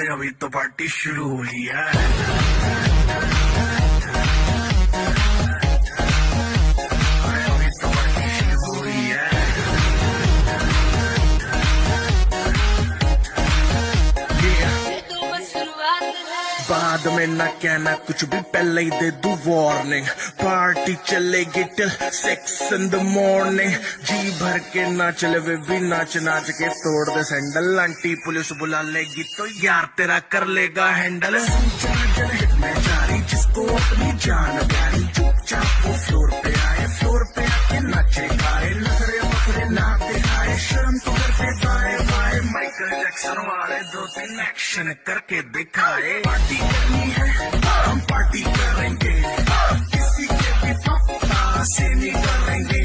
अरे अभी तो पार्टी शुरू हुई है। अभी तो पार्टी शुरू हुई है। बाद में ना कहना कुछ भी, पहले ही दे दू वार्निंग। पार्टी चलेगी टिल 6 in the morning। जी भर के नाच ले वे भी, नाच नाच के तोड़ दे सैंडल। आंटी पुलिस बुला लेगी तो यार तेरा कर लेगा हैंडल। हिट में जारी जिसको अपनी जान प्यारी, चुपचाप वो फ्लोर पे आए, फ्लोर पे आके नाचे गाए। नखरे बखरे ना दिखाए, शर्म तो करते बाय बाय। माइकल जैक्सन वाले 2-3 एक्शन करके दिखाए। पार्टी करनी है हम पार्टी करेंगे, किसी के भी पापा से नहीं करेंगे।